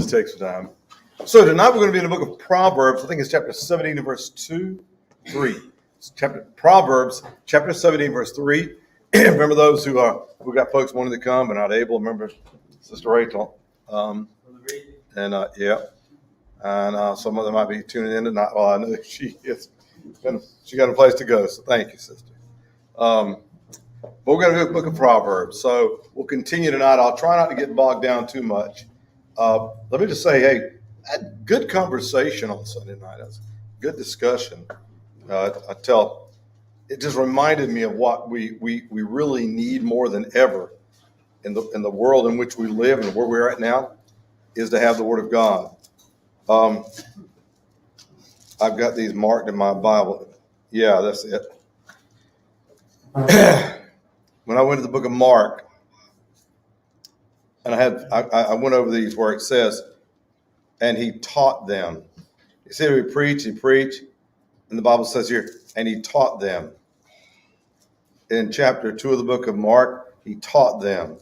take some time. So tonight we're going to be in the book of Proverbs. I think it's chapter 17 and verse 2, 3. It's Proverbs, chapter 17, verse 3. Remember those who got folks wanting to come but not able. Remember Sister Rachel. And some of them might be tuning in tonight. Well, I know she is. She got a place to go, so thank you, sister. But we're going to do the book of Proverbs. So we'll continue tonight. I'll try not to get bogged down too much. Let me just say, hey, I had good conversation on Sunday night. It was a good discussion. It just reminded me of what we really need more than ever in the world in which we live and where we're at now is to have the Word of God. I've got these marked in my Bible. Yeah, that's it. When I went to the book of Mark, and I went over these where it says, and he taught them. You see, he preached, and the Bible says here, and he taught them. In chapter 2 of the book of Mark, he taught them.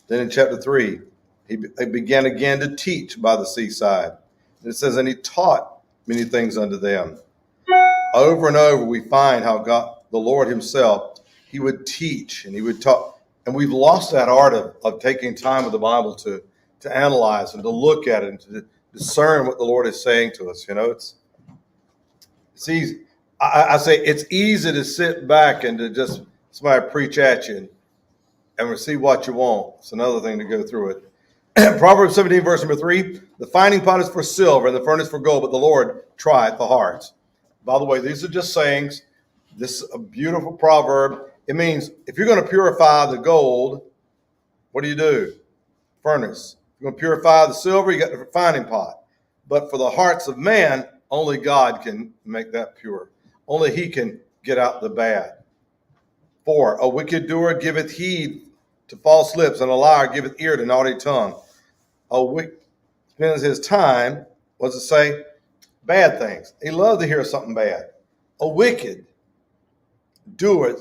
Then in chapter 3, he began again to teach by the seaside. And it says, and he taught many things unto them. Over and over, we find how God, the Lord himself, he would teach and he would talk. And we've lost that art of taking time with the Bible to analyze and to look at it and to discern what the Lord is saying to us. You know, it's easy. I say it's easy to sit back and to just somebody preach at you and receive what you want. It's another thing to go through it. Proverbs 17, verse number 3, the finding pot is for silver and the furnace for gold, but the Lord trieth the hearts. By the way, these are just sayings. This is a beautiful proverb. It means if you're going to purify the gold, what do? Furnace. If you're going to purify the silver, you got the refining pot. But for the hearts of man, only God can make that pure. Only he can get out the bad. 4, a wicked doer giveth heed to false lips, and a liar giveth ear to naughty tongue. A wicked spends his time, what does it say? Bad things. He loves to hear something bad. A wicked doer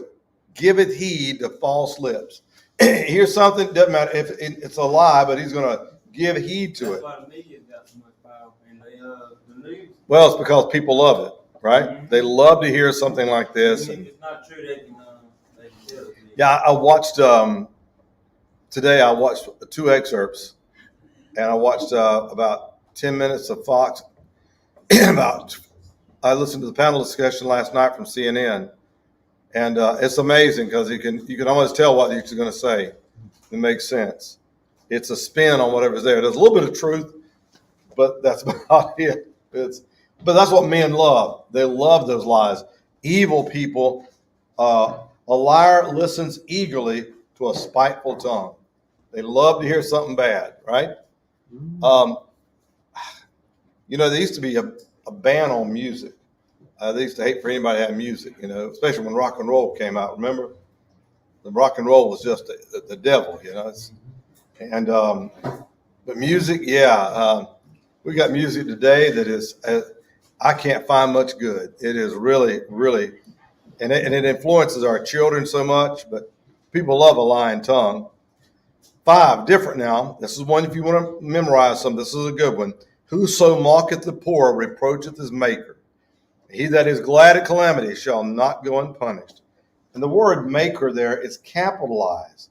giveth heed to false lips. Here's something, doesn't matter if it's a lie, but he's going to give heed to it. That's why the media's got so much power in the news. Well, it's because people love it, right? Mm-hmm. They love to hear something like this. If it's not true, they can tell it. Yeah, I watched, today I watched 2 excerpts, and I watched about 10 minutes of Fox. I listened to the panel discussion last night from CNN. And it's amazing because you can almost tell what he's going to say. It makes sense. It's a spin on whatever's there. There's a little bit of truth, but that's about it. But that's what men love. They love those lies. Evil people, a liar listens eagerly to a spiteful tongue. They love to hear something bad, right? Mm-hmm. There used to be a ban on music. They used to hate for anybody to have music, especially when rock and roll came out. Remember? The rock and roll was just the devil, But music, we got music today that is, I can't find much good. It is really, really, and it influences our children so much, but people love a lying tongue. 5, different now. This is one, if you want to memorize some, this is a good one. Whoso mocketh the poor reproacheth his maker. He that is glad at calamity shall not go unpunished. And the word maker there is capitalized.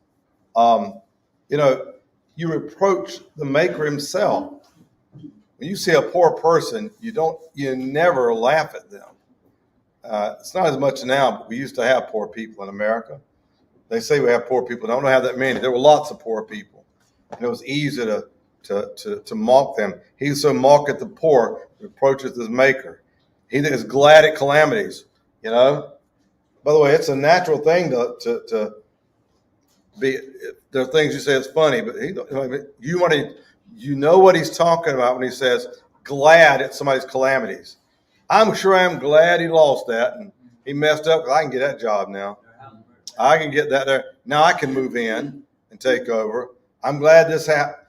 You reproach the maker himself. When you see a poor person, you never laugh at them. It's not as much now, but we used to have poor people in America. They say we have poor people. I don't have that many. There were lots of poor people. And it was easy to mock them. He so mocketh the poor reproacheth his maker. He that is glad at calamities, By the way, it's a natural thing to be. There are things you say it's funny, but you know what he's talking about when he says glad at somebody's calamities. I'm sure I'm glad he lost that and he messed up because I can get that job now. I can get that there. Now I can move in and take over. I'm glad this happened.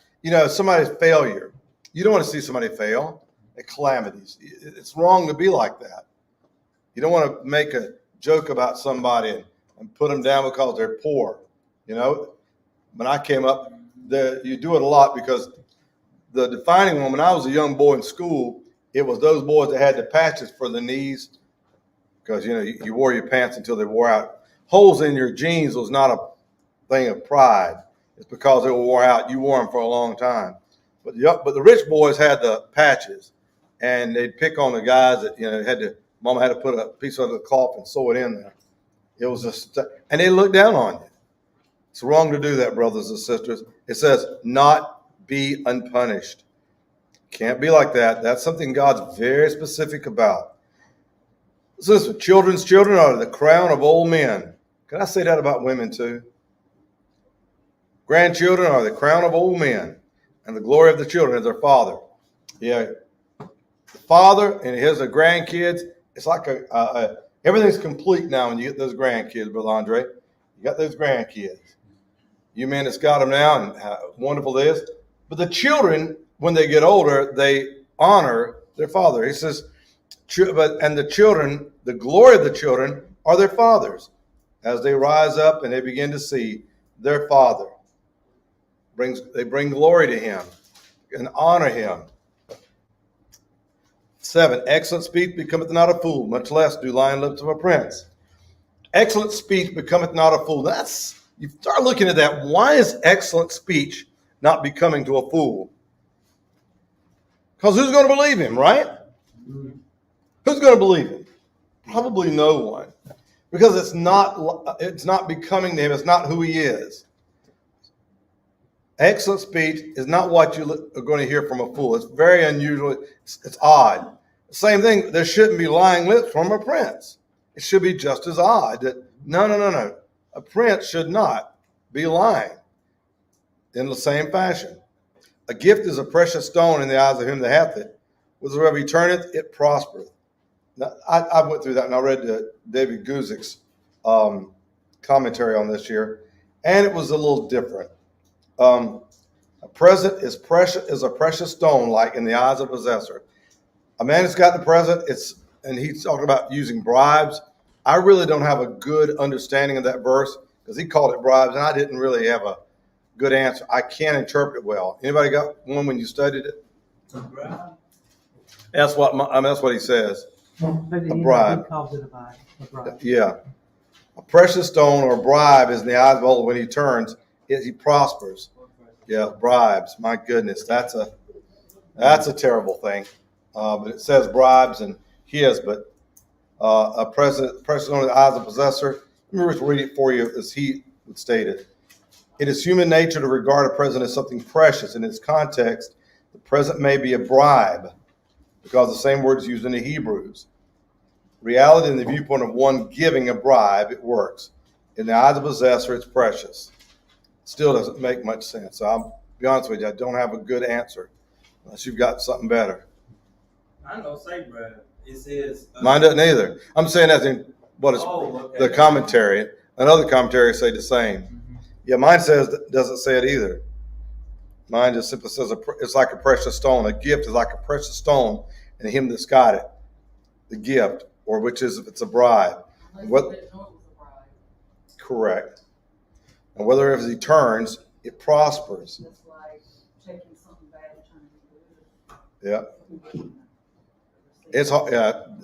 Somebody's failure. You don't want to see somebody fail. At calamities. It's wrong to be like that. You don't want to make a joke about somebody and put them down because they're poor. When I came up, you do it a lot because the defining one, when I was a young boy in school, it was those boys that had the patches for the knees because, you wore your pants until they wore out. Holes in your jeans was not a thing of pride. It's because they wore out. You wore them for a long time. But the rich boys had the patches, and they'd pick on the guys that, mama had to put a piece of the cloth and sew it in there. It was just, and they looked down on you. It's wrong to do that, brothers and sisters. It says not be unpunished. Can't be like that. That's something God's very specific about. Listen, children's children are the crown of old men. Can I say that about women too? Grandchildren are the crown of old men, and the glory of the children is their father. Yeah, the father and his grandkids. It's like everything's complete now when you get those grandkids, Brother Andre. You got those grandkids. You men that's got them now, and how wonderful it is. But the children, when they get older, they honor their father. He says, and the children, the glory of the children are their fathers. As they rise up and they begin to see their father, they bring glory to him and honor him. 7, excellent speech becometh not a fool, much less do lying lips of a prince. Excellent speech becometh not a fool. You start looking at that. Why is excellent speech not becoming to a fool? Because who's going to believe him, right? Who's going to believe him? Probably no one. Because it's not becoming to him. It's not who he is. Excellent speech is not what you are going to hear from a fool. It's very unusual. It's odd. Same thing, there shouldn't be lying lips from a prince. It should be just as odd. No. A prince should not be lying in the same fashion. A gift is a precious stone in the eyes of him that hath it. Whatsoever he turneth, it prospereth. Now, I went through that and I read David Guzik's commentary on this year, and it was a little different. A present is a precious stone, like in the eyes of a possessor. A man has got the present, and he's talking about using bribes. I really don't have a good understanding of that verse because he called it bribes, and I didn't really have a good answer. I can't interpret it well. Anybody got one when you studied it? That's what he says. A bribe. calls it a bribe. Yeah. A precious stone or bribe is in the eyes of the beholder. When he turns, he prospers. Yeah, bribes. My goodness, that's a terrible thing. But it says bribes and his, but a precious stone in the eyes of the possessor. Let me just read it for you as he would state it. It is human nature to regard a present as something precious. In its context, the present may be a bribe because the same word is used in the Hebrews. Reality, in the viewpoint of one giving a bribe, it works. In the eyes of the possessor, it's precious. Still doesn't make much sense. So I'll be honest with you, I don't have a good answer unless you've got something better. I know, say, brother. It says. Mine doesn't either. I'm saying that's in what is the commentary. Another commentary say the same. Mm-hmm. Yeah, mine doesn't say it either. Mine just simply says it's like a precious stone. A gift is like a precious stone, and him that's got it, the gift, or which is if it's a bribe. Correct. And whether if he turns, it prospers. It's like taking something bad and turning it good. Yeah.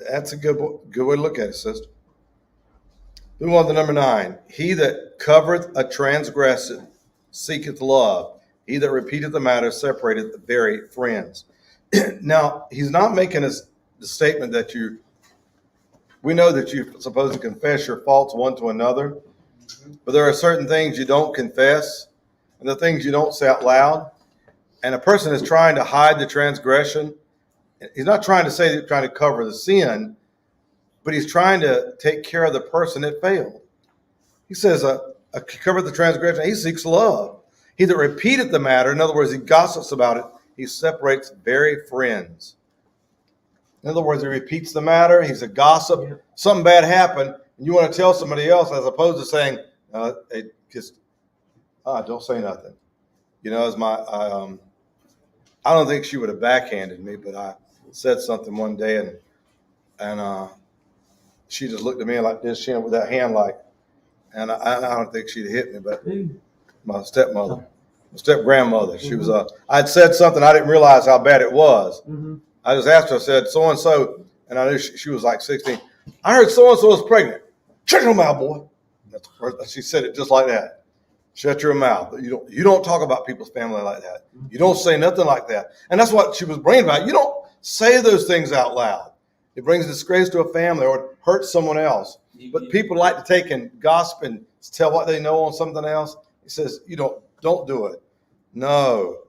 That's a good way to look at it, sister. Move on to number 9. He that covereth a transgression seeketh love. He that repeateth the matter separateth the very friends. Now, he's not making the statement that we know that you're supposed to confess your faults one to another, but there are certain things you don't confess and the things you don't say out loud. And a person is trying to hide the transgression. He's not trying to say that he's trying to cover the sin, but he's trying to take care of the person that failed. He says, cover the transgression. He seeks love. He that repeateth the matter, in other words, he gossips about it, he separates very friends. In other words, he repeats the matter. He's a gossip. Yeah. Something bad happened, and you want to tell somebody else as opposed to saying, don't say nothing. As I don't think she would have backhanded me, but I said something one day, and she just looked at me like this, with that hand and I don't think she'd hit me, but my stepmother. step grandmother. She was I'd said something, I didn't realize how bad it was. I just asked her, I said, so and so, and I knew she was like 16. I heard so and so was pregnant. Shut your mouth, boy. That's the first, she said it just like that. Shut your mouth. You don't talk about people's family like that. You don't say nothing like that. And that's what she was bringing about. You don't say those things out loud. It brings disgrace to a family or it hurts someone else. But people like to take and gossip and tell what they know on something else. He says, you don't do it. No.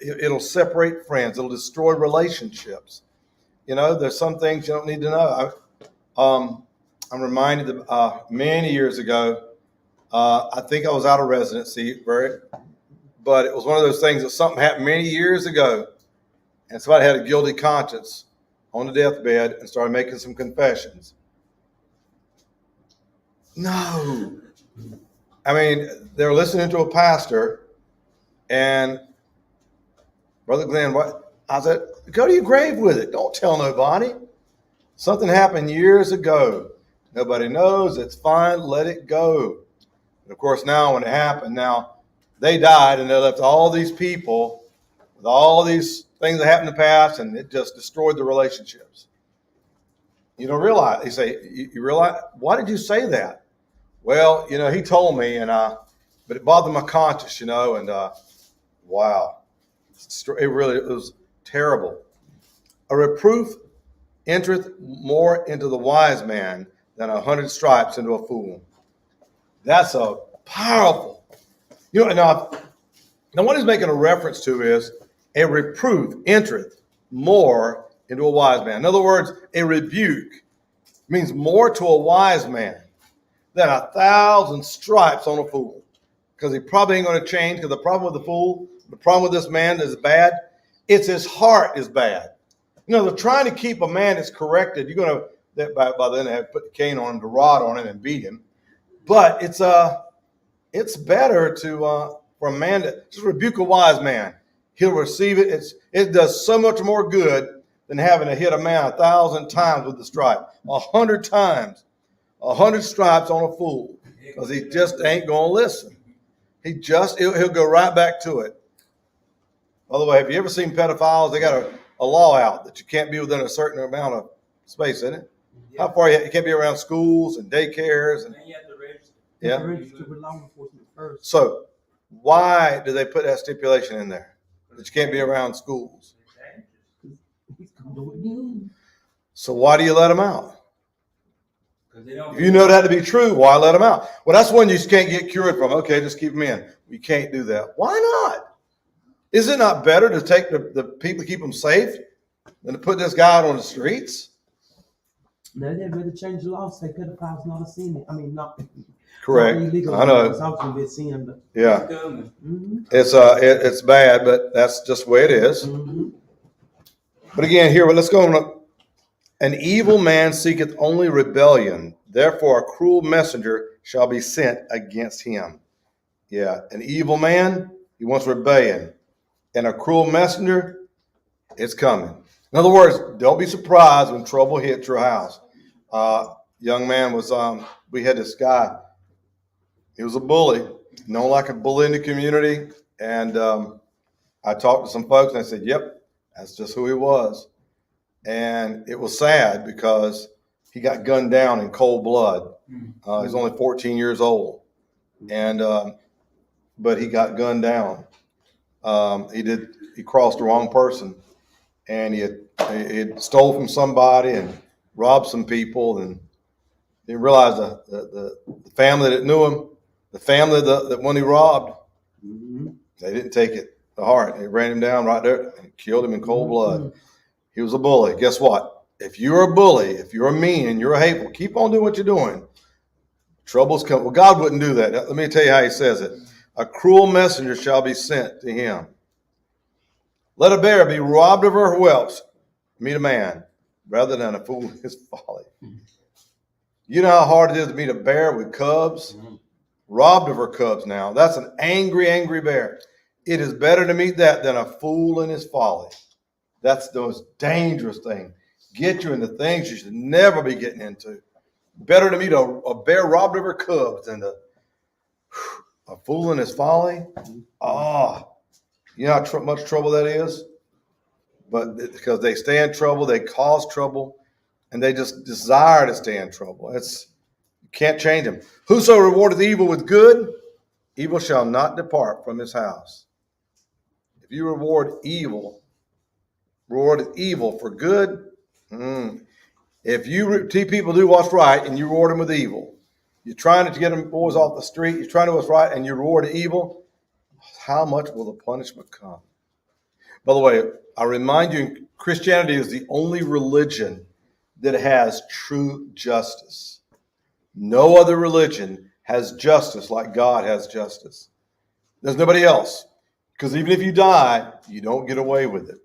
It'll separate friends. It'll destroy relationships. There's some things you don't need to know. I'm reminded that many years ago, I think I was out of residency, but it was one of those things that something happened many years ago, and somebody had a guilty conscience on the deathbed and started making some confessions. No. I mean, they were listening to a pastor, and Brother Glenn, I said, go to your grave with it. Don't tell nobody. Something happened years ago. Nobody knows. It's fine. Let it go. And of course, now when it happened, now they died and they left all these people with all these things that happened in the past, and it just destroyed the relationships. You don't realize. They say, you realize, why did you say that? Well, he told me, but it bothered my conscience, and wow. It was terrible. A reproof entereth more into the wise man than 100 stripes into a fool. That's a powerful. Now what he's making a reference to is a reproof entereth more into a wise man. In other words, a rebuke means more to a wise man than 1,000 stripes on a fool. Because he probably ain't going to change, because the problem with the fool, the problem with this man is bad, it's his heart is bad. They're trying to keep a man that's corrected. You're going to, by then they have put the cane on him, the rod on him, and beat him. But it's better for a man to just rebuke a wise man. He'll receive it. It does so much more good than having to hit a man 1,000 times with the stripe. 100 times, 100 stripes on a fool, because he just ain't going to listen. He'll go right back to it. By the way, have you ever seen pedophiles? They got a law out that you can't be within a certain amount of space, isn't it? Yeah. How far you can't be around schools and daycares and you have to register. Yeah. You have to register with law enforcement first. So why do they put that stipulation in there that you can't be around schools? He's gonna do it again. So why do you let them out? If you know that to be true, why let them out? Well, that's one you just can't get cured from. Okay, just keep them in. You can't do that. Why not? Is it not better to take the people, keep them safe, than to put this guy out on the streets? Now they better change the law. Say pedophile's not a sin. I mean, not correct. Not illegal. I know. It's also a sin, but yeah, it's bad, but that's just the way it is. Mm-hmm. But again, here, let's go on. An evil man seeketh only rebellion. Therefore, a cruel messenger shall be sent against him. Yeah, an evil man, he wants rebellion. And a cruel messenger, it's coming. In other words, don't be surprised when trouble hits your house. Young man was, we had this guy. He was a bully, known like a bully in the community. And I talked to some folks and I said, yep, that's just who he was. And it was sad because he got gunned down in cold blood. He's only 14 years old. And, but he got gunned down. He crossed the wrong person, and he had stole from somebody and robbed some people, and he realized the family that knew him, the family that when he robbed, they didn't take it to heart. They ran him down right there and killed him in cold blood. He was a bully. Guess what? If you're a bully, if you're mean and you're hateful, keep on doing what you're doing. Troubles come. Well, God wouldn't do that. Let me tell you how he says it. A cruel messenger shall be sent to him. Let a bear be robbed of her whelps, meet a man, rather than a fool in his folly. You know how hard it is to meet a bear with cubs? Robbed of her cubs now. That's an angry, angry bear. It is better to meet that than a fool in his folly. That's the most dangerous thing. Get you into things you should never be getting into. Better to meet a bear robbed of her cubs than A fool in his folly. You know how much trouble that is? But because they stay in trouble, they cause trouble, and they just desire to stay in trouble. You can't change them. Whoso rewardeth evil with good, evil shall not depart from his house. If you reward evil for good, if you see people do what's right and you reward them with evil, you're trying to get them boys off the street, you're trying to do what's right, and you reward evil, how much will the punishment come? By the way, I remind you, Christianity is the only religion that has true justice. No other religion has justice like God has justice. There's nobody else. Because even if you die, you don't get away with it.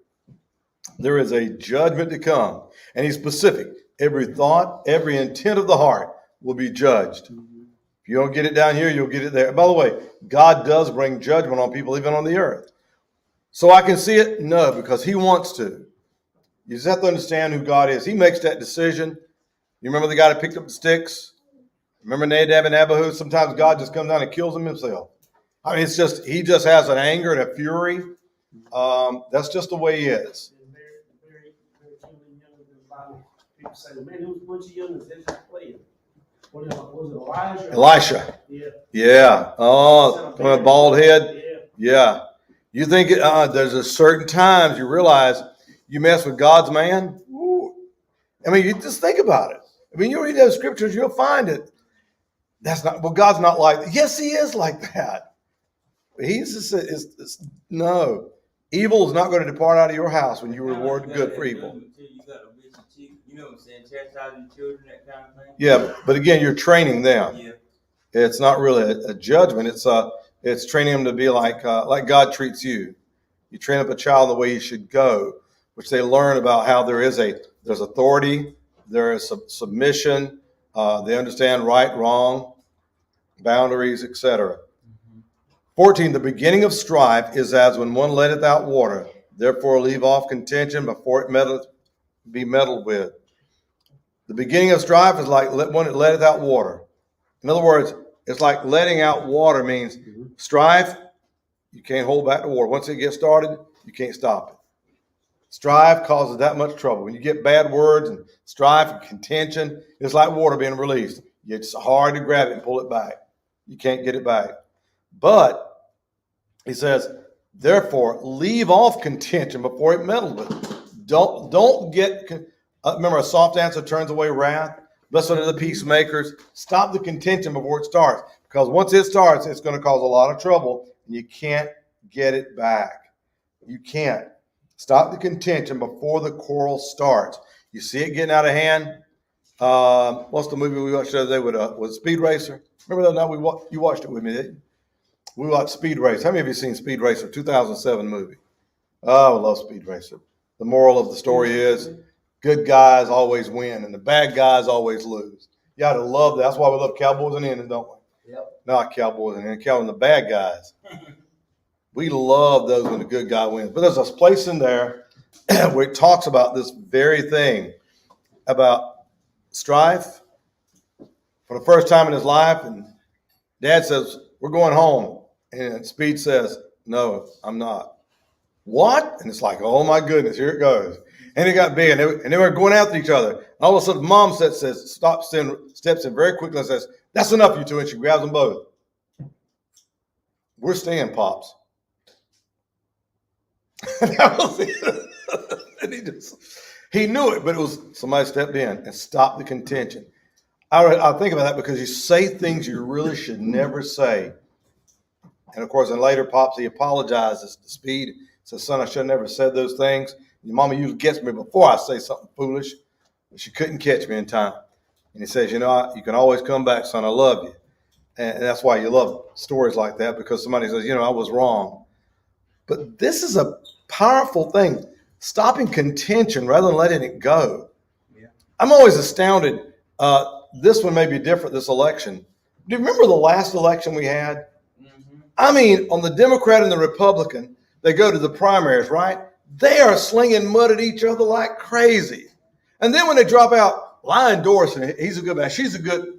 There is a judgment to come. And he's specific. Every thought, every intent of the heart will be judged. If you don't get it down here, you'll get it there. By the way, God does bring judgment on people, even on the earth. So I can see it? No, because he wants to. You just have to understand who God is. He makes that decision. You remember the guy that picked up the sticks? Remember Nadab and Abihu? Sometimes God just comes down and kills them himself. I mean, he just has an anger and a fury. That's just the way he is. Very young in the Bible. People say, man, it was a bunch of youngins. They just playing. Was it Elijah? Elisha. Yeah. Oh, with a bald head. Yeah. You think there's a certain times you realize you mess with God's man. Ooh. I mean, you just think about it. I mean, you read those scriptures, you'll find it. God's not like that. Yes, he is like that. He's just, no. Evil is not going to depart out of your house when you reward good for evil. You know what I'm saying? Chastising children, that kind of thing. Yeah, but again, you're training them. Yeah. It's not really a judgment. It's training them to be like God treats you. You train up a child the way he should go, which they learn about how there's authority, there is submission, they understand right, wrong, boundaries, etc. 14, the beginning of strife is as when one letteth out water. Therefore leave off contention before it be meddled with. The beginning of strife is like one that letteth out water. In other words, it's like letting out water means strife, you can't hold back the water. Once it gets started, you can't stop it. Strife causes that much trouble. When you get bad words and strife and contention, it's like water being released. It's hard to grab it and pull it back. You can't get it back. But he says, therefore, leave off contention before it meddles with. Don't get. Remember, a soft answer turns away wrath. Blessed are the peacemakers. Stop the contention before it starts, because once it starts, it's going to cause a lot of trouble, and you can't get it back. You can't. Stop the contention before the quarrel starts. You see it getting out of hand. What's the movie we watched the other day with Speed Racer? Remember that night you watched it with me, didn't you? We watched Speed Racer. How many of you seen Speed Racer? 2007 movie. Oh, I love Speed Racer. The moral of the story is good guys always win and the bad guys always lose. You ought to love that. That's why we love Cowboys and Indians, don't we? Yep. Not Cowboys and Indians, Cowboys and the bad guys. We love those when the good guy wins. But there's a place in there where it talks about this very thing, about strife for the first time in his life. And Dad says, we're going home. And Speed says, no, I'm not. What? And it's like, oh my goodness, here it goes. And it got big, and they were going after each other. And all of a sudden, Mom steps in very quickly and says, that's enough, you two. And she grabs them both. We're staying, Pops. And that was it. And he knew it, but it was somebody stepped in and stopped the contention. I think about that because you say things you really should never say. And of course, then later, Pops, he apologizes to Speed. Says, son, I should have never said those things. Your mama usually gets me before I say something foolish, but she couldn't catch me in time. And he says, you can always come back, son. I love you. And that's why you love stories like that, because somebody says, I was wrong. But this is a powerful thing, stopping contention rather than letting it go. Yeah. I'm always astounded. This one may be different, this election. Do you remember the last election we had? Mm-hmm. I mean, on the Democrat and the Republican, they go to the primaries, right? They are slinging mud at each other like crazy. And then when they drop out, well, I endorse him. He's a good man. She's a good.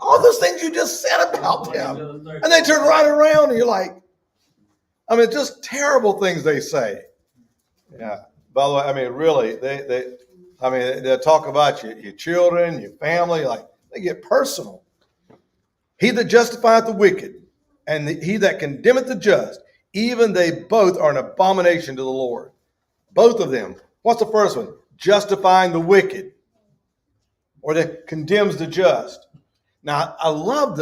All those things you just said about them. And they turn right around and you're like, I mean, just terrible things they say. Yeah. By the way, I mean, really, they talk about your children, your family, like they get personal. He that justifieth the wicked and he that condemneth the just, even they both are an abomination to the Lord. Both of them. What's the first one? Justifying the wicked, or that condemns the just. Now, I love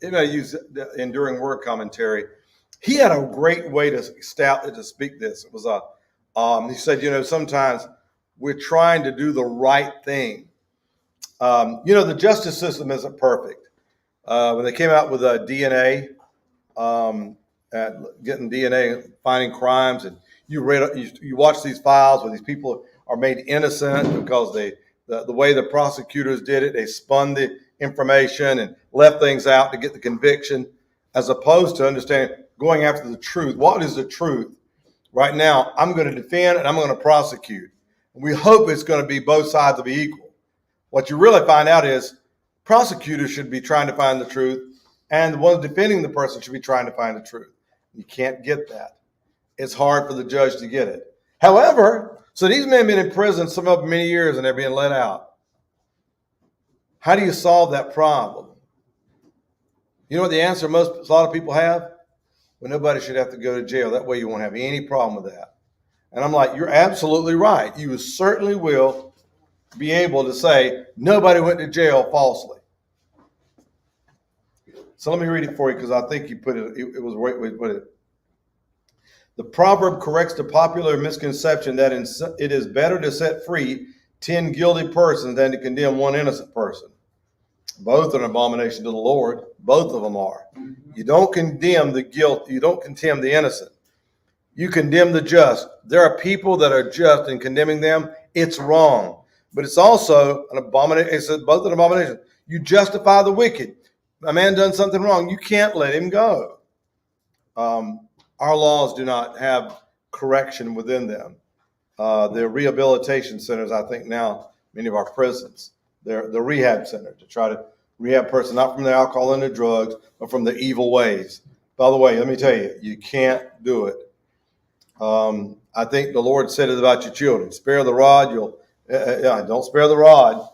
I use the Enduring Word Commentary. He had a great way to speak this. It was he said, sometimes we're trying to do the right thing. The justice system isn't perfect. When they came out with DNA, getting DNA, finding crimes, and you watch these files where these people are made innocent because the way the prosecutors did it, they spun the information and left things out to get the conviction, as opposed to understanding going after the truth. What is the truth? Right now, I'm going to defend and I'm going to prosecute. We hope it's going to be both sides will be equal. What you really find out is prosecutors should be trying to find the truth, and the ones defending the person should be trying to find the truth. You can't get that. It's hard for the judge to get it. However, so these men have been in prison, some of them many years, and they're being let out. How do you solve that problem? You know what the answer a lot of people have? Well, nobody should have to go to jail. That way you won't have any problem with that. And I'm like, you're absolutely right. You certainly will be able to say nobody went to jail falsely. So let me read it for you because I think you put it, it was right way to put it. The proverb corrects the popular misconception that it is better to set free 10 guilty persons than to condemn one innocent person. Both are an abomination to the Lord. Both of them are. You don't condemn the guilt. You don't condemn the innocent. You condemn the just. There are people that are just, and condemning them, it's wrong. But it's also an abomination. It's both an abomination. You justify the wicked. A man done something wrong. You can't let him go. Our laws do not have correction within them. The rehabilitation centers, I think now, many of our prisons, they're the rehab center to try to rehab a person, not from the alcohol and the drugs, but from the evil ways. By the way, let me tell you, you can't do it. I think the Lord said it about your children. Spare the rod, don't spare the rod.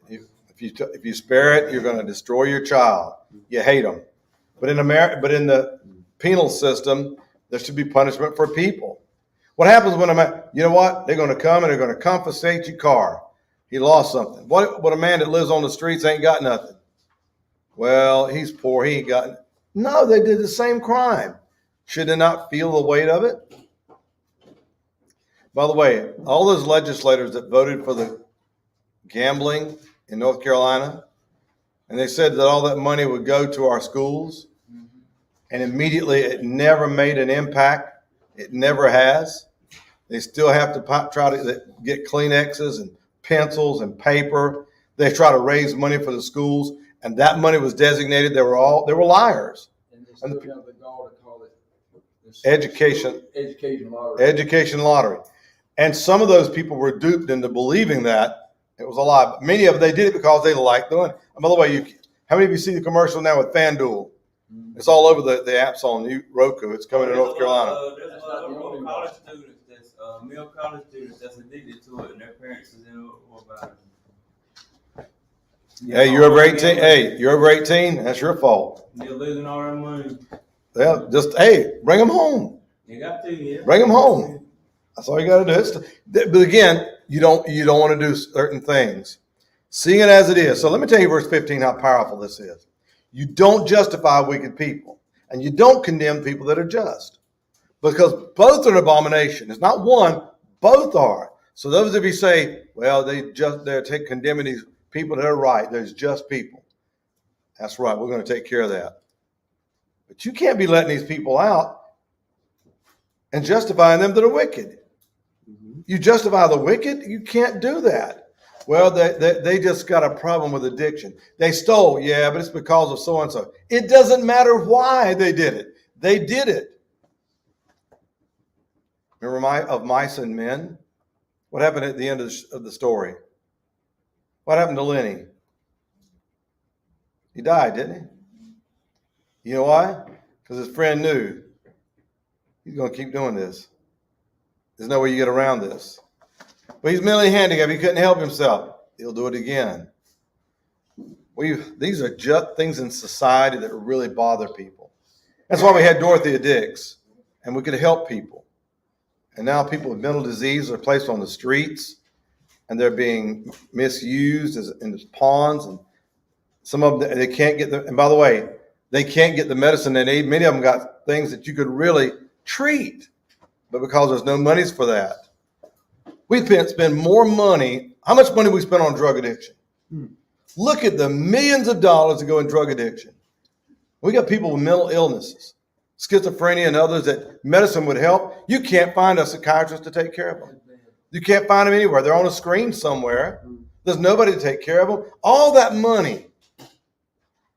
If you spare it, you're going to destroy your child. You hate them. But in the penal system, there should be punishment for people. What happens when you know what? They're going to come and they're going to confiscate your car. He lost something. What a man that lives on the streets ain't got nothing. Well, he's poor. He ain't got. No, they did the same crime. Should they not feel the weight of it? By the way, all those legislators that voted for the gambling in North Carolina, and they said that all that money would go to our schools, and immediately it never made an impact. It never has. They still have to try to get Kleenexes and pencils and paper. They try to raise money for the schools, and that money was designated. They were liars. And they still have the gall to call it Education lottery. Education lottery. And some of those people were duped into believing that it was a lie. But many of them, they did it because they liked doing it. And by the way, how many of you see the commercial now with FanDuel? It's all over the apps on Roku. It's coming to North Carolina. There's a lot of college students male college students that's addicted to it, and their parents is in about it. Hey, you're over 18. Hey, you're over 18. That's your fault. They're losing all their money. Well, bring them home. You got to, yeah. Bring them home. That's all you got to do. But again, you don't want to do certain things. Seeing it as it is. So let me tell you, verse 15, how powerful this is. You don't justify wicked people, and you don't condemn people that are just, because both are an abomination. It's not one; both are. So those of you say, "Well, they're condemning these people that are right." There's just people. That's right. We're going to take care of that. But you can't be letting these people out and justifying them that are wicked. You justify the wicked, you can't do that. Well, they just got a problem with addiction. They stole, yeah, but it's because of so-and-so. It doesn't matter why they did it. They did it. Remember of mice and men? What happened at the end of the story? What happened to Lenny? He died, didn't he? You know why? Because his friend knew he's going to keep doing this. There's no way you get around this. But he's mentally handicapped. He couldn't help himself. He'll do it again. These are just things in society that really bother people. That's why we had Dorothea Dix, and we could help people. And now people with mental disease are placed on the streets, and they're being misused as pawns. And some of them, they can't get and by the way, they can't get the medicine they need. Many of them got things that you could really treat, but because there's no monies for that, we spend more money. How much money we spend on drug addiction? Look at the millions of dollars that go in drug addiction. We got people with mental illnesses, schizophrenia and others that medicine would help. You can't find a psychiatrist to take care of them. You can't find them anywhere. They're on a screen somewhere. There's nobody to take care of them. All that money.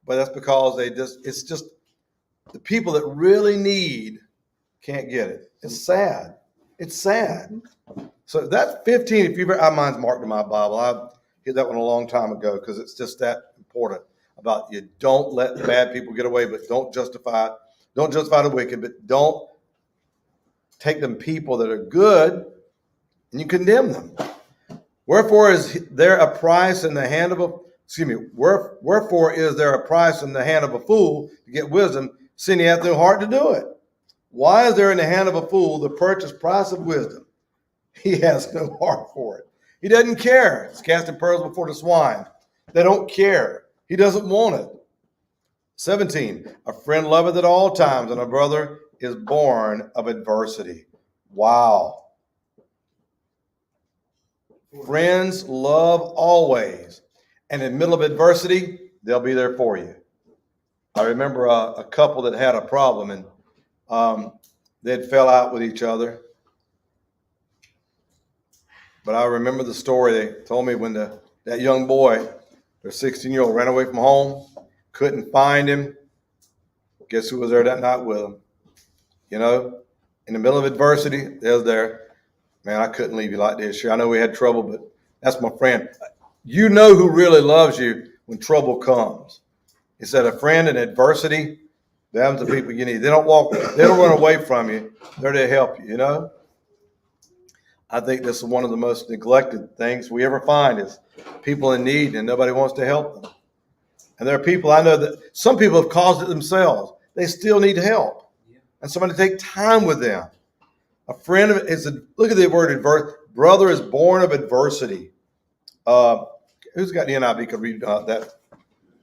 But that's because it's just the people that really need can't get it. It's sad. It's sad. So that's 15. If you've ever, mine's marked in my Bible. I hit that one a long time ago because it's just that important about you don't let the bad people get away, but don't justify the wicked, but don't take them people that are good and you condemn them. Wherefore is there a price in the hand of wherefore is there a price in the hand of a fool to get wisdom, seeing he hath no heart to do it? Why is there in the hand of a fool the purchase price of wisdom? He has no heart for it. He doesn't care. It's casting pearls before the swine. They don't care. He doesn't want it. 17, a friend loveth at all times, and a brother is born of adversity. Wow. Friends love always. And in the middle of adversity, they'll be there for you. I remember a couple that had a problem, and they'd fell out with each other. But I remember the story they told me when that young boy, their 16-year-old, ran away from home, couldn't find him. Guess who was there that night with him? You know, in the middle of adversity, they was there. Man, I couldn't leave you like this. I know we had trouble, but that's my friend. You know who really loves you when trouble comes. He said, a friend in adversity, them's the people you need. They don't run away from you. They're there to help you, you know? I think this is one of the most neglected things we ever find is people in need and nobody wants to help them. And there are people, I know that some people have caused it themselves. They still need help. And somebody take time with them. A friend look at the word adversity. Brother is born of adversity. Who's got the NIV could read that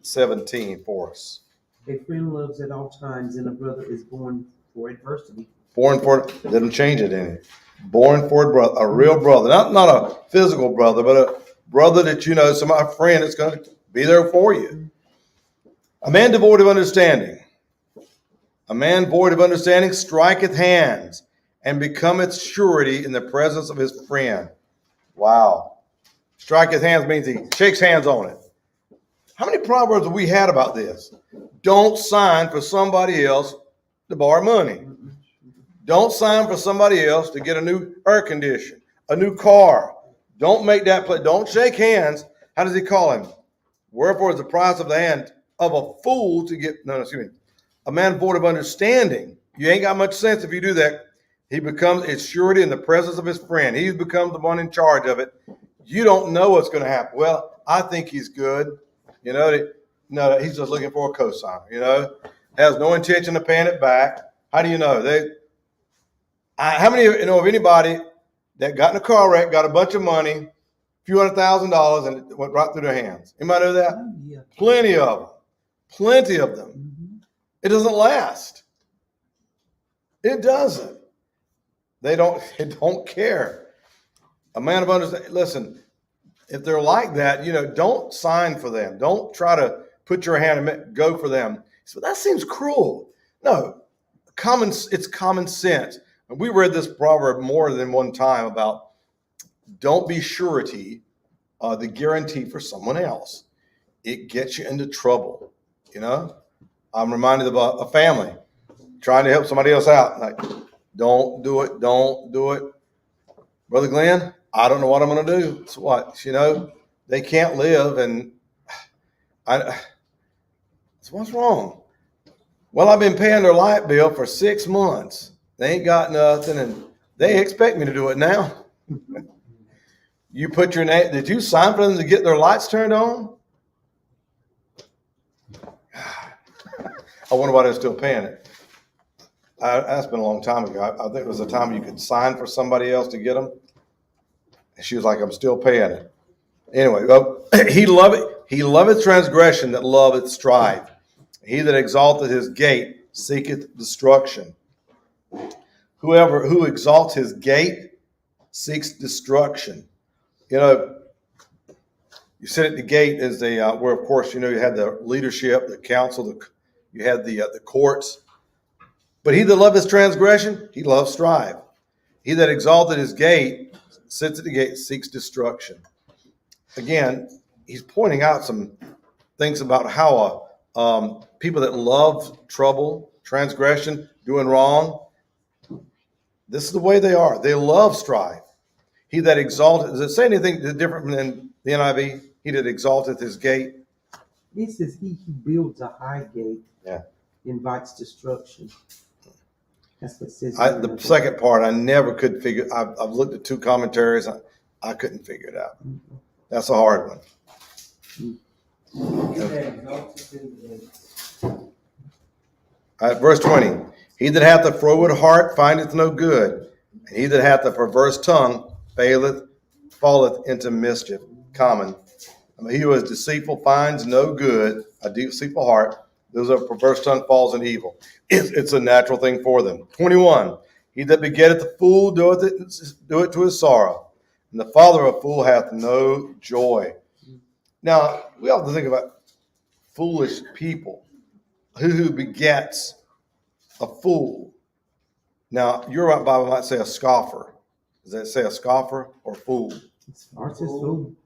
17 for us? A friend loves at all times, and a brother is born for adversity. Born for it, didn't change it any. Born for a real brother, not a physical brother, but a brother that you know, a friend that's going to be there for you. A man devoid of understanding. A man void of understanding striketh hands and becometh surety in the presence of his friend. Wow. Striketh hands means he shakes hands on it. How many proverbs have we had about this? Don't sign for somebody else to borrow money. Don't sign for somebody else to get a new air conditioner, a new car. Don't make that play. Don't shake hands. How does he call him? Wherefore is the price of the hand of a fool to get, a man void of understanding. You ain't got much sense if you do that. He becomes its surety in the presence of his friend. He becomes the one in charge of it. You don't know what's going to happen. Well, I think he's good. You know, no, he's just looking for a cosigner, you know, has no intention of paying it back. How do you know? How many of you know of anybody that got in a car wreck, got a bunch of money, a few $100,000, and it went right through their hands? Anybody know that? Oh, yeah. Plenty of them. Plenty of them. Mm-hmm. It doesn't last. It doesn't. They don't care. A man of understanding, listen, if they're like that, you know, don't sign for them. Don't try to put your hand and go for them. So that seems cruel. No, it's common sense. And we read this proverb more than one time about don't be surety, the guarantee for someone else. It gets you into trouble, you know? I'm reminded of a family trying to help somebody else out. Like, don't do it. Don't do it. Brother Glenn, I don't know what I'm going to do. It's what, you know, they can't live. And So what's wrong? Well, I've been paying their light bill for 6 months. They ain't got nothing, and they expect me to do it now. You put your name, did you sign for them to get their lights turned on? I wonder why they're still paying it. That's been a long time ago. I think it was a time you could sign for somebody else to get them. And she was like, I'm still paying it. Anyway, he loveth transgression that loveth strife. He that exalteth his gate seeketh destruction. Who exalts his gate seeks destruction. You know, you sit at the gate as where of course, you had the leadership, the council, you had the courts. But he that loveth transgression, he loves strife. He that exalteth his gate sits at the gate, seeks destruction. Again, he's pointing out some things about how people that love trouble, transgression, doing wrong, this is the way they are. They love strife. He that exalteth, does it say anything different than the NIV? He that exalteth his gate. It says he who builds a high gate invites destruction. That's what it says. The second part, I never could figure. I've looked at 2 commentaries. I couldn't figure it out. That's a hard one. Verse 20. He that hath a froward heart findeth no good, and he that hath a perverse tongue falleth into mischief. Common. He who is deceitful finds no good, a deceitful heart. Those are perverse tongue falls in evil. It's a natural thing for them. 21. He that begetteth a fool doeth it to his sorrow, and the father of a fool hath no joy. Now, we have to think about foolish people. Who begets a fool? Now, your Bible might say a scoffer. Does that say a scoffer or fool? Ours says fool.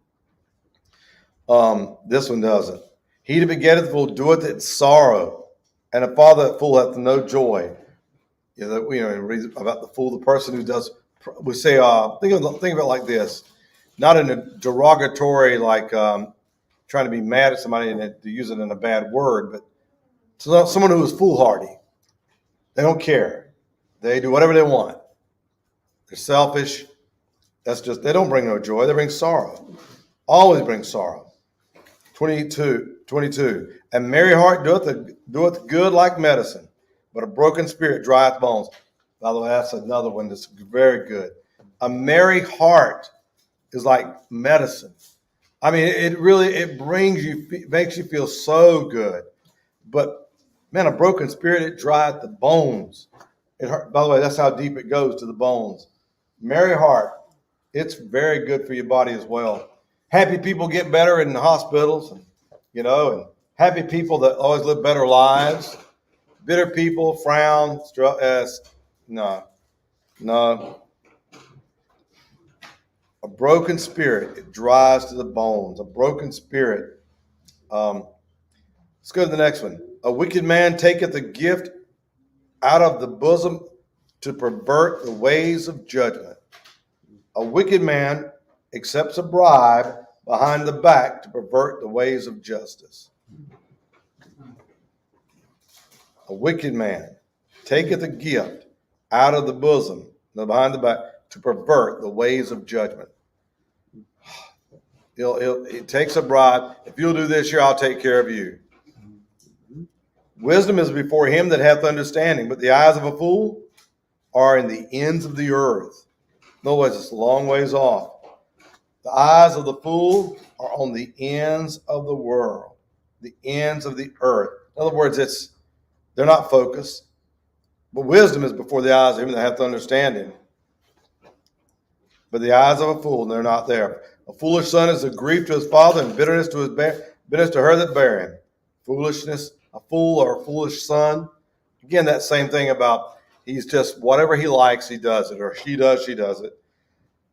This one doesn't. He that begetteth a fool doeth it sorrow, and a father of a fool hath no joy. Read about the fool, the person who does. We say, think of it like this, not in a derogatory, like trying to be mad at somebody and to use it in a bad word, but someone who is foolhardy. They don't care. They do whatever they want. They're selfish. They don't bring no joy. They bring sorrow. Always bring sorrow. 22. And merry heart doeth good like medicine, but a broken spirit drieth bones. By the way, that's another one that's very good. A merry heart is like medicine. I mean, it makes you feel so good. But man, a broken spirit, it drieth the bones. By the way, that's how deep it goes to the bones. Merry heart, it's very good for your body as well. Happy people get better in the hospitals, and happy people that always live better lives. Bitter people frown, no. A broken spirit, it dries to the bones. A broken spirit. Let's go to the next one. A wicked man taketh a gift out of the bosom to pervert the ways of judgment. A wicked man accepts a bribe behind the back to pervert the ways of justice. A wicked man taketh a gift out of the bosom, behind the back, to pervert the ways of judgment. He takes a bribe. If you'll do this here, I'll take care of you. Wisdom is before him that hath understanding, but the eyes of a fool are in the ends of the earth. In other words, it's a long ways off. The eyes of the fool are on the ends of the world, the ends of the earth. In other words, they're not focused. But wisdom is before the eyes of him that hath understanding. But the eyes of a fool, they're not there. A foolish son is a grief to his father, and bitterness to her that bare him. Foolishness, a fool or a foolish son. Again, that same thing about he's just whatever he likes, he does it, or she does it.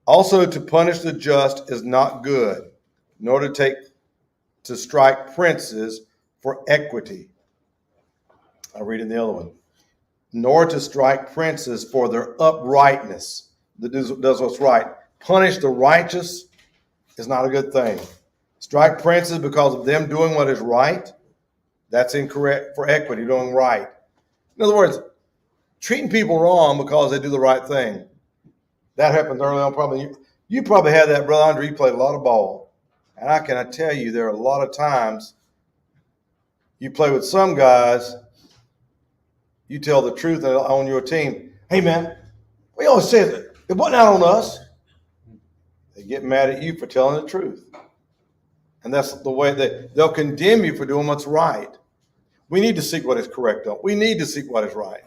Also, to punish the just is not good, nor to strike princes for equity. I'll read in the other one. Nor to strike princes for their uprightness, that does what's right. Punish the righteous is not a good thing. Strike princes because of them doing what is right. That's incorrect for equity, doing right. In other words, treating people wrong because they do the right thing. That happened early on. Probably you probably had that, Brother Andre. You played a lot of ball. And I can tell you there are a lot of times you play with some guys, you tell the truth on your team. Hey, man, we always say it wasn't out on us. They get mad at you for telling the truth. And that's the way they'll condemn you for doing what's right. We need to seek what is correct, though. We need to seek what is right.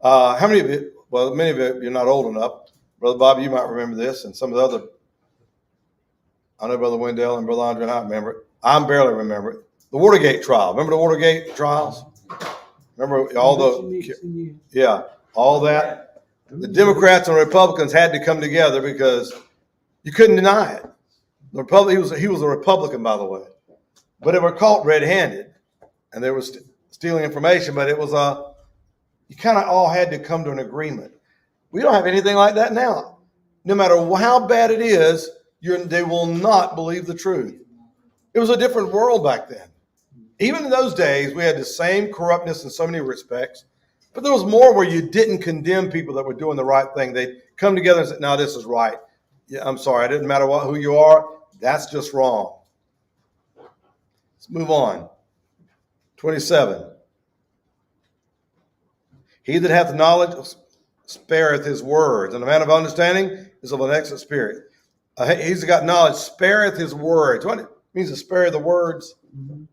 How many of you, well, many of you, you're not old enough. Brother Bobby, you might remember this, and some of the other, I know Brother Wendell and Brother Andre and I remember it. I barely remember it. The Watergate trial. Remember the Watergate trials? Remember all all that? The Democrats and Republicans had to come together because you couldn't deny it. He was a Republican, by the way. But they were caught red-handed, and they were stealing information, but it was you kind of all had to come to an agreement. We don't have anything like that now. No matter how bad it is, they will not believe the truth. It was a different world back then. Even in those days, we had the same corruptness in so many respects, but there was more where you didn't condemn people that were doing the right thing. They'd come together and say, no, this is right. Yeah, I'm sorry. It doesn't matter who you are. That's just wrong. Let's move on. 27. He that hath knowledge spareth his words, and a man of understanding is of an excellent spirit. He's got knowledge, spareth his words. What it means to spare the words? Mm-hmm.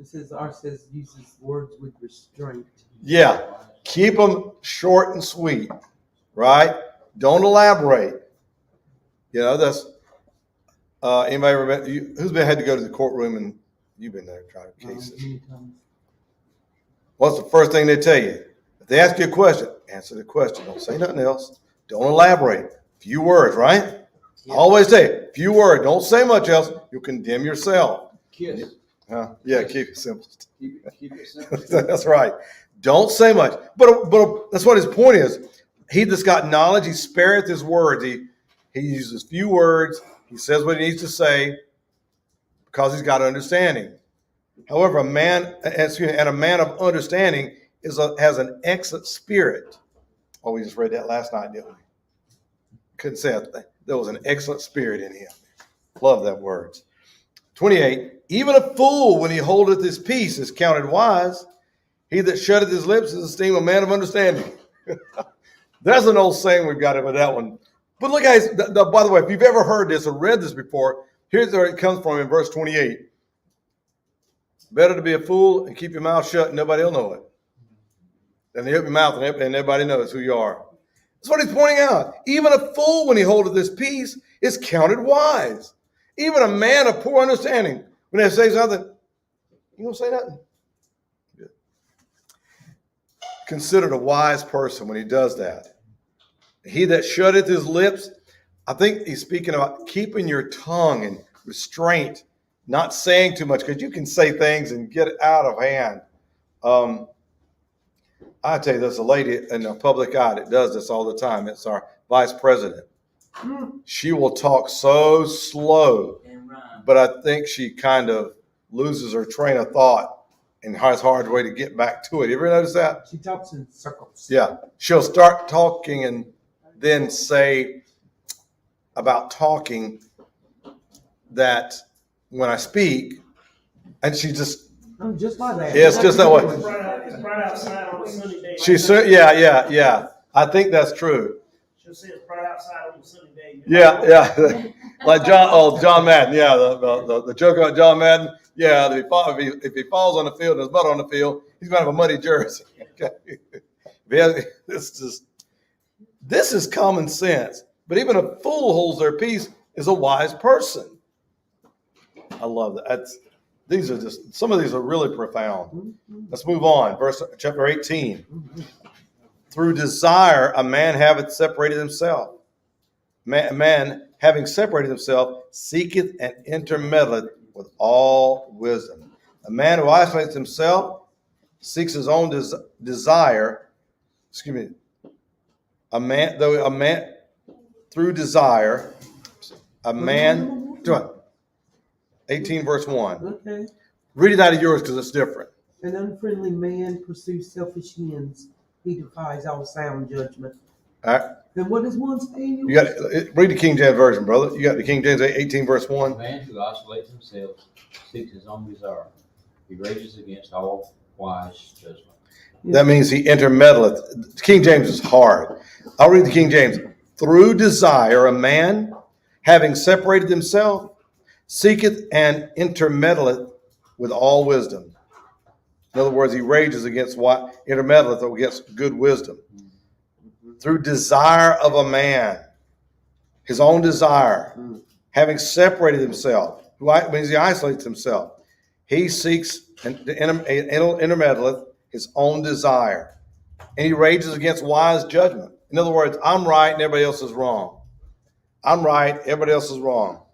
It says, ours says, uses words with restraint. Yeah. Keep them short and sweet, right? Don't elaborate. You know, that's, anybody remember, who's had to go to the courtroom and you've been there trying cases? What's the first thing they tell you? If they ask you a question, answer the question. Don't say nothing else. Don't elaborate. Few words, right? Yeah. Always say few words. Don't say much else. You'll condemn yourself. Kiss. Yeah, keep it simple. Keep it simple. That's right. Don't say much. But that's what his point is. He that's got knowledge, he spareth his words. He uses few words. He says what he needs to say because he's got understanding. However, a man of understanding has an excellent spirit. Oh, we just read that last night, didn't we? Couldn't say it. There was an excellent spirit in him. Love that words. 28. Even a fool, when he holdeth his peace, is counted wise. He that shutteth his lips is esteemed a man of understanding. That's an old saying we've got with that one. But look, guys, by the way, if you've ever heard this or read this before, here's where it comes from in verse 28. Better to be a fool and keep your mouth shut and nobody will know it than to open your mouth and everybody knows who you are. That's what he's pointing out. Even a fool, when he holdeth his peace, is counted wise. Even a man of poor understanding, when they say something, you don't say nothing. Good. Considered a wise person when he does that. He that shutteth his lips, I think he's speaking about keeping your tongue and restraint, not saying too much, because you can say things and get it out of hand. I tell you, there's a lady in the public eye that does this all the time. It's our vice president. She will talk so slow, but I think she kind of loses her train of thought and has a hard way to get back to it. You ever notice that? She talks in circles. Yeah. She'll start talking and then say about talking that when I speak, and she just, just like that. Yeah, it's just that way. It's bright outside on a sunny day. Yeah. I think that's true. She'll say it's bright outside on a sunny day. Yeah. Like John Madden. Yeah, the joke about John Madden. Yeah, if he falls on the field and there's mud on the field, he's going to have a muddy jersey. Okay. This is common sense. But even a fool holds their peace is a wise person. I love that. Some of these are really profound. Let's move on. Chapter 18. Through desire, a man haveth separated himself. A man having separated himself seeketh and intermeddleth with all wisdom. A man who isolates himself seeks his own desire. Excuse me. Through desire, a man. 18 verse 1. Okay. Read it out of yours because it's different. An unfriendly man pursues selfish ends. He defies all sound judgment. All right. Then what does one say in yours? You got read the King James Version, brother. You got the King James 18 verse A 1. man who isolates himself seeks his own desire. He rages against all wise judgment. That means he intermeddleth. King James is hard. I'll read the King James. Through desire, a man, having separated himself, seeketh and intermeddleth with all wisdom. In other words, he rages against what? Intermeddleth against good wisdom. Through desire of a man, his own desire, having separated himself, means he isolates himself. He seeks and intermeddleth his own desire. And he rages against wise judgment. In other words, I'm right and everybody else is wrong. I'm right, everybody else is wrong.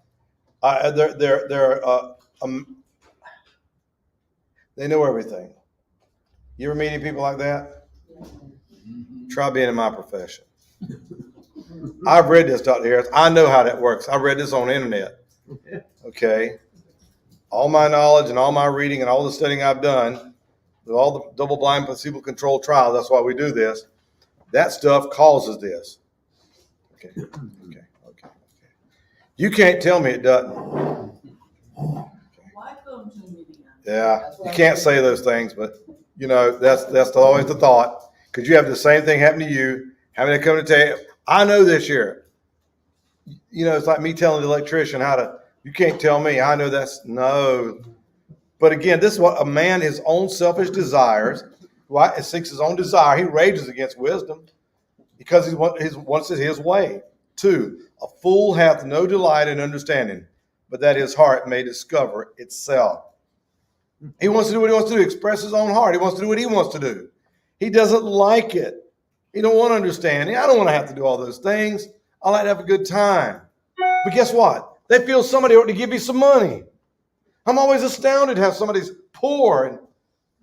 They know everything. You ever meet any people like that? Try being in my profession. I've read this, Dr. Harris. I know how that works. I read this on the internet. Okay. All my knowledge and all my reading and all the studying I've done, with all the double-blind, placebo-controlled trials, that's why we do this. That stuff causes this. Okay. You can't tell me it doesn't. Why come to me then? Yeah, you can't say those things, but you know that's always the thought, because you have the same thing happen to you, having to come to tell you. I know this year. You know, it's like me telling the electrician how to. You can't tell me. I know no. But again, this is what a man, his own selfish desires, right? It seeks his own desire. He rages against wisdom because he wants it his way. 2, a fool hath no delight in understanding, but that his heart may discover itself. He wants to do what he wants to do, express his own heart. He wants to do what he wants to do. He doesn't like it. He don't want to understand. I don't want to have to do all those things. I like to have a good time. But guess what? They feel somebody ought to give me some money. I'm always astounded how somebody's poor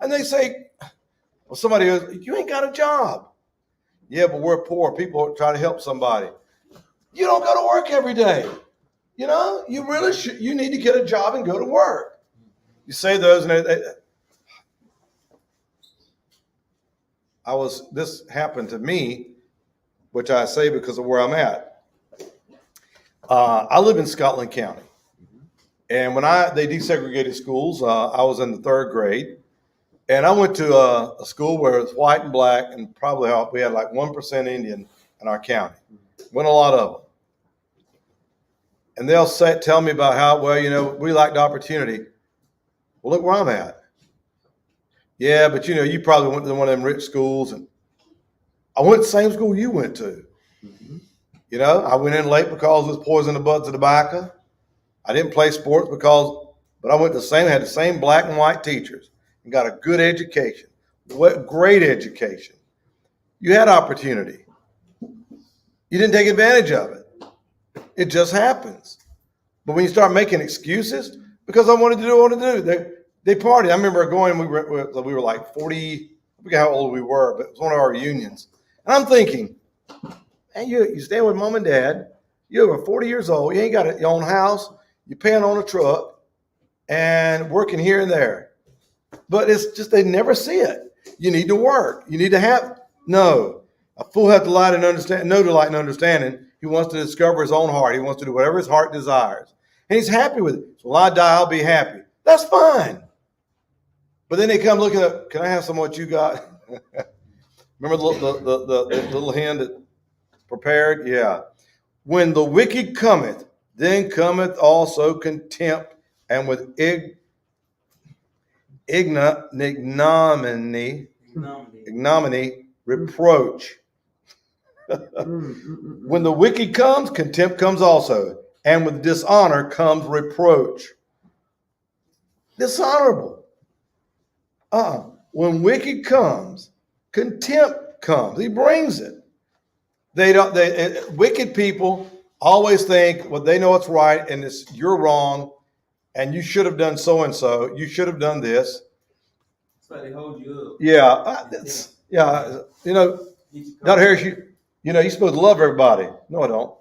and they say, well, somebody goes, you ain't got a job. Yeah, but we're poor. People try to help somebody. You don't go to work every day. You know, you really should. You need to get a job and go to work. You say those, and this happened to me, which I say because of where I'm at. I live in Scotland County. And when they desegregated schools, I was in the 3rd grade. And I went to a school where it was white and black, and probably we had like 1% Indian in our county. Went a lot of them. And they'll tell me about how, well, you know, we lacked opportunity. Well, look where I'm at. Yeah, but you know, you probably went to one of them rich schools, and I went to the same school you went to. You know, I went in late because it was poison the buds of tobacco. I didn't play sports but I went to had the same black and white teachers and got a good education. Great education. You had opportunity. You didn't take advantage of it. It just happens. But when you start making excuses, because I wanted to do what I wanted to do, they partied. I remember going, we were like 40, I forget how old we were, but it was one of our reunions. And I'm thinking, hey, you stay with mom and dad, you're over 40 years old, you ain't got your own house, you're paying on a truck, and working here and there. But it's just, they never see it. You need to work. You need to have, no. A fool hath delight in understanding, no delight in understanding. He wants to discover his own heart. He wants to do whatever his heart desires. And he's happy with it. So when I die, I'll be happy. That's fine. But then they come looking at, can I have some of what you got? Remember the little hen that prepared? Yeah. When the wicked cometh, then cometh also contempt, and with ignominy, reproach. When the wicked comes, contempt comes also, and with dishonor comes reproach. Dishonorable. When wicked comes, contempt comes. He brings it. Wicked people always think, well, they know what's right, and you're wrong, and you should have done so and so. You should have done this. That's why they hold you up. Yeah, you know, Dr. Harris, you know, you're supposed to love everybody. No, I don't.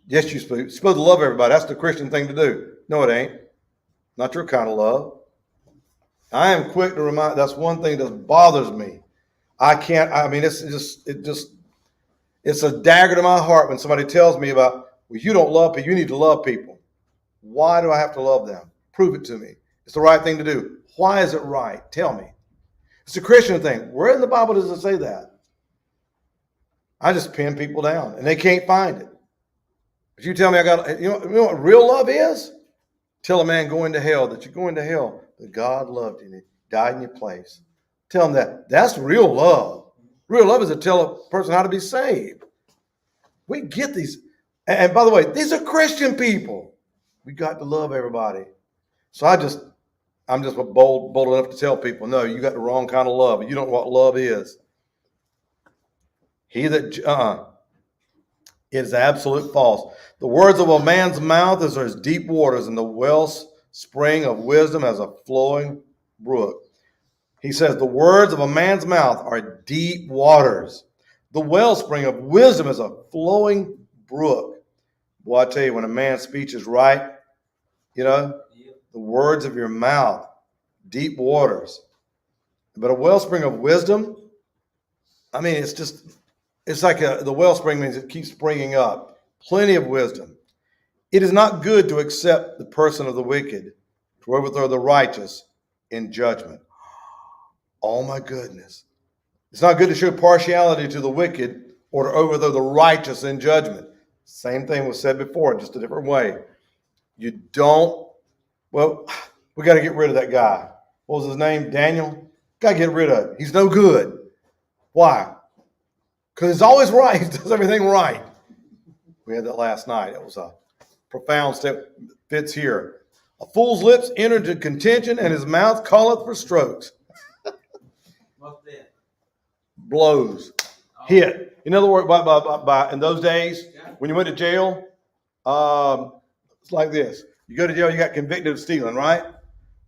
Yes, you're supposed to love everybody. That's the Christian thing to do. No, it ain't. Not your kind of love. I am quick to remind, that's one thing that bothers me. It's a dagger to my heart when somebody tells me about, well, you don't love people, you need to love people. Why do I have to love them? Prove it to me. It's the right thing to do. Why is it right? Tell me. It's a Christian thing. Where in the Bible does it say that? I just pin people down and they can't find it. If you tell me you know what real love is? Tell a man going to hell that you're going to hell, that God loved you and he died in your place. Tell him that. That's real love. Real love is to tell a person how to be saved. We get these. And by the way, these are Christian people. We got to love everybody. So I'm just bold enough to tell people, no, you got the wrong kind of love. You don't know what love is. It is absolute false. The words of a man's mouth is as deep waters, and the wellspring of wisdom as a flowing brook. He says the words of a man's mouth are deep waters. The wellspring of wisdom is a flowing brook. Boy, I tell you, when a man's speech is right, the words of your mouth, deep waters. But a wellspring of wisdom, it's like the wellspring means it keeps springing up. Plenty of wisdom. It is not good to accept the person of the wicked, to overthrow the righteous in judgment. Oh my goodness. It's not good to show partiality to the wicked or to overthrow the righteous in judgment. Same thing was said before, just a different way. We got to get rid of that guy. What was his name? Daniel? Got to get rid of him. He's no good. Why? Because he's always right. He does everything right. We had that last night. It was a profound step. Fits here. A fool's lips enter into contention, and his mouth calleth for strokes. What's that? Blows. Hit. In other words, in those days, when you went to jail, it's like this. You go to jail, you got convicted of stealing, right?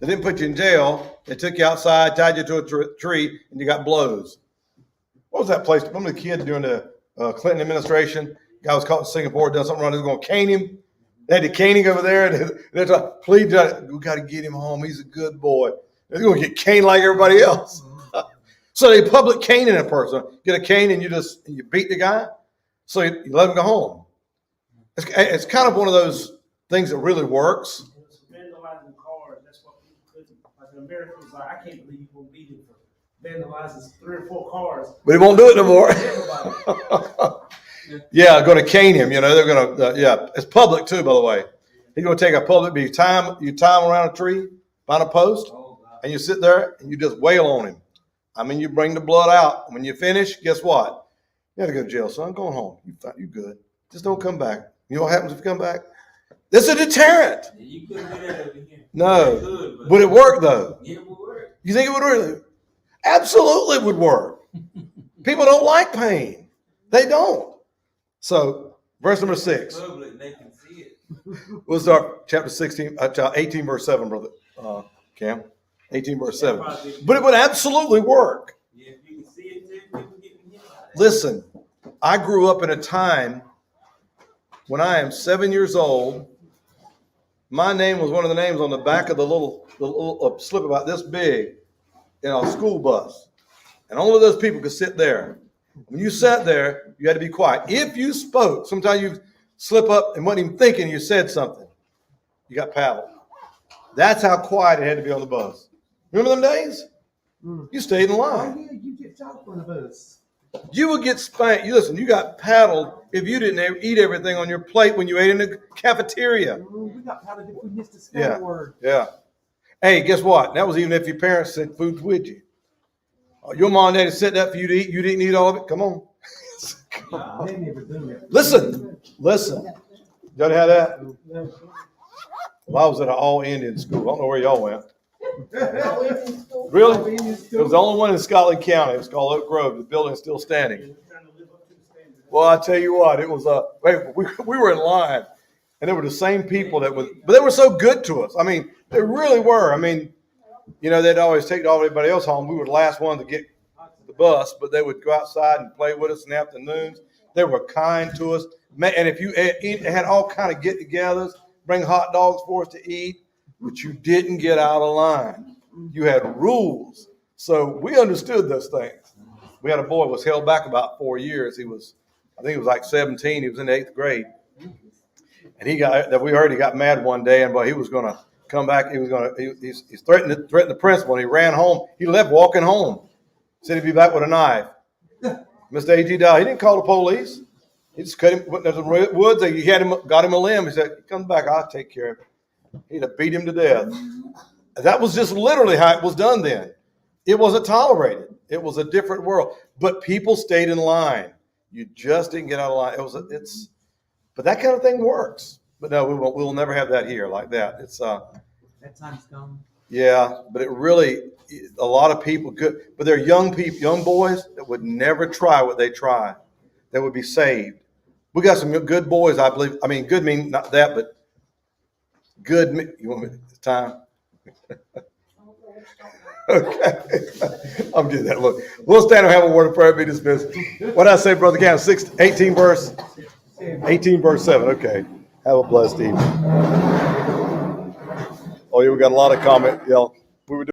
They didn't put you in jail. They took you outside, tied you to a tree, and you got blows. What was that place? Remember the kid during the Clinton administration? Guy was caught in Singapore, done something wrong. They were going to cane him. They had the caning over there. And they're trying to plead, we got to get him home. He's a good boy. They're going to get caned like everybody else. So they public caning a person. Get a cane and you beat the guy. So you let him go home. It's kind of one of those things that really works. Vandalizing cars, that's what people couldn't. Like in America, was like, I can't believe you're going to beat him for vandalizing 3 or 4 cars. But he won't do it no more. Yeah, going to cane him. They're going to, it's public too, by the way. He's going to take a public, you tie him around a tree, find a post, and you sit there and you just wail on him. You bring the blood out. When you finish, guess what? You got to go to jail, son. I'm going home. You good. Just don't come back. You know what happens if you come back? It's a deterrent. You couldn't do that over here. No. Would it work, though? Yeah, it would work. You think it would really? Absolutely would work. People don't like pain. They don't. So, verse number 6. Public, they can see it. We'll start chapter 18, verse 7, brother Cam. 18, verse 7. But it would absolutely work. Yeah, if you can see it too, people get hit by it. Listen, I grew up in a time when I am 7 years old. My name was one of the names on the back of the little slip about this big in a school bus. And only those people could sit there. When you sat there, you had to be quiet. If you spoke, sometimes you slip up and wasn't even thinking you said something. You got paddled. That's how quiet it had to be on the bus. Remember them days? You stayed in line. Oh, yeah, you get talked on the bus. You would get spanked. You got paddled if you didn't eat everything on your plate when you ate in the cafeteria. We got paddled if we missed a spell word. Yeah. Hey, guess what? That was even if your parents sent food with you. Your mom and daddy set that for you to eat. You didn't eat all of it. Come on. They never done that. Listen. Y'all have that? Well, I was at an all-Indian school. I don't know where y'all went. Really? It was the only one in Scotland County. It was called Oak Grove. The building's still standing. Well, I tell you what, it was we were in line, and they were the same people but they were so good to us. They really were. They'd always take everybody else home. We were the last one to get the bus, but they would go outside and play with us in the afternoons. They were kind to us. And if you had all kind of get-togethers, bring hot dogs for us to eat, but you didn't get out of line. You had rules. So we understood those things. We had a boy who was held back about 4 years. I think he was like 17. He was in the 8th grade. And we heard he got mad one day, and he was going to come back. He threatened the principal, and he ran home. He left walking home. Said he'd be back with a knife. Mr. A.G. Dow, he didn't call the police. He just cut him. There's some woods. He got him a limb. He said, "Come back, I'll take care of it." He'd have beat him to death. That was just literally how it was done then. It wasn't tolerated. It was a different world. But people stayed in line. You just didn't get out of line. But that kind of thing works. But no, we'll never have that here like that. That time's gone. Yeah, but a lot of people but they're young people, young boys that would never try what they try. That would be saved. We got some good boys, I believe. I mean, good mean not that, but good. You want me time? Okay. I'm getting that look. We'll stand and have a word of prayer and be dismissed. What did I say, Brother Cam? 18 verse 7. Okay. Have a blessed evening. Oh, yeah, we got a lot of comment.